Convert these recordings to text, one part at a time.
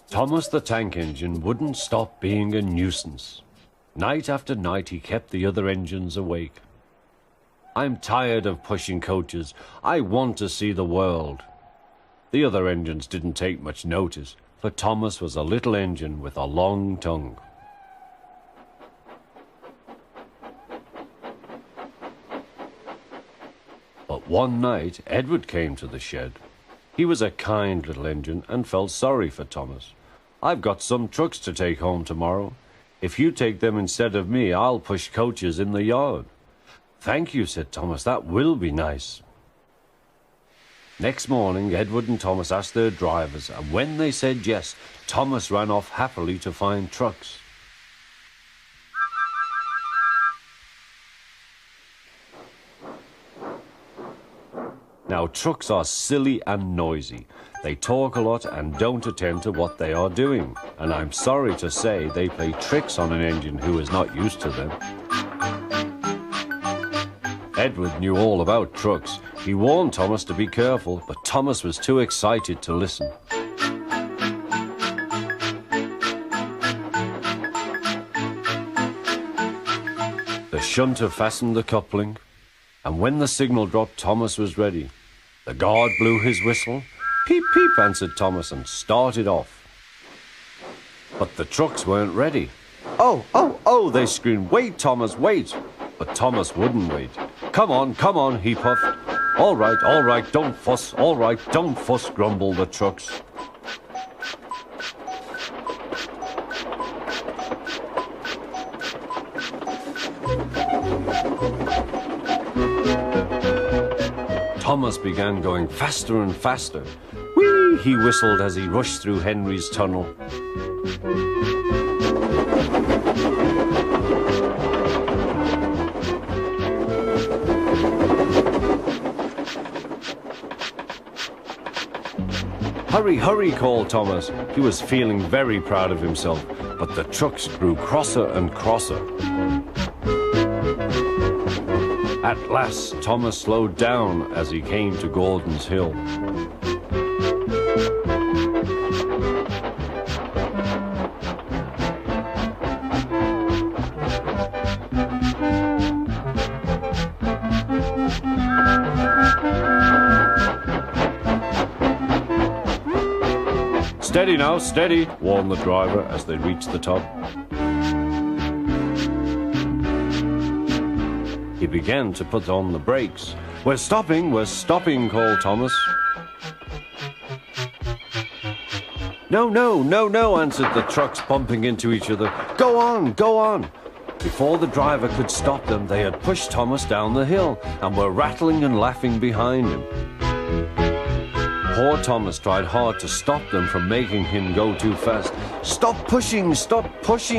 Thomas the Tank Engine wouldn't stop being a nuisance. Night after night he kept the other engines awake. "I'm tired of pushing coaches. I want to see the world." The other engines didn't take much notice, for Thomas was a little engine with a long tongue. But one night, Edward came to the shed. He was a kind little engine and felt sorry for Thomas. "I've got some trucks to take home tomorrow. If you take them instead of me, I'll push coaches in the yard." "Thank you," said Thomas. "That will be nice." Next morning, Edward and Thomas asked their drivers, and when they said yes, Thomas ran off happily to find trucks. Now, trucks are silly and noisy. They talk a lot and don't attend to what they are doing. And I'm sorry to say they play tricks on an engine who is not used to them. Edward knew all about trucks. He warned Thomas to be careful, but Thomas was too excited to listen. The shunter fastened the coupling, and when the signal dropped, Thomas was ready. The guard blew his whistle. "Peep, peep," answered Thomas, and started off. But the trucks weren't ready. "Oh, oh, oh," they screamed. "Wait, Thomas, wait." But Thomas wouldn't wait. Come on," he puffed. All right, don't fuss. All right, don't fuss," grumbled the trucks. Thomas began going faster and faster. "Whee!" he whistled as he rushed through Henry's tunnel. "Hurry, hurry," called Thomas. He was feeling very proud of himself, but the trucks grew crosser and crosser. At last, Thomas slowed down as he came to Gordon's Hill. "Steady now, steady," warned the driver as they reached the top. He began to put on the brakes. We're stopping," called Thomas. No," answered the trucks, bumping into each other. Go on." Before the driver could stop them, they had pushed Thomas down the hill and were rattling and laughing behind him. Poor Thomas tried hard to stop them from making him go too fast. Stop pushing,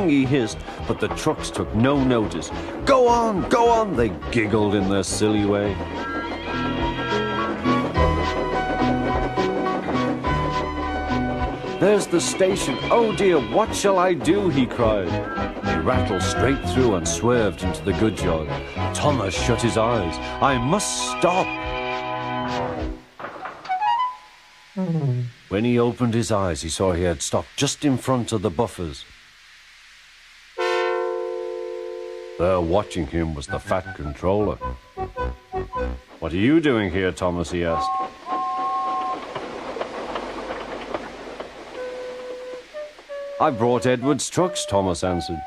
he hissed, but the trucks took no notice. Go on, they giggled in their silly way. "There's the station. Oh dear, what shall I do?" he cried. He rattled straight through and swerved into the goods yard. Thomas shut his eyes. "I must stop." When he opened his eyes, he saw he had stopped just in front of the buffers. There, watching him, was the fat controller. "What are you doing here, Thomas?" he asked. "I brought Edward's trucks," Thomas answered.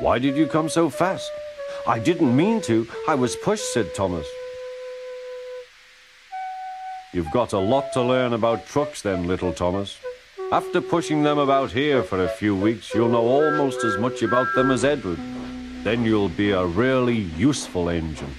"Why did you come so fast?" "I didn't mean to. I was pushed," said Thomas. "You've got a lot to learn about trucks then, little Thomas. After pushing them about here for a few weeks, you'll know almost as much about them as Edward. Then you'll be a really useful engine."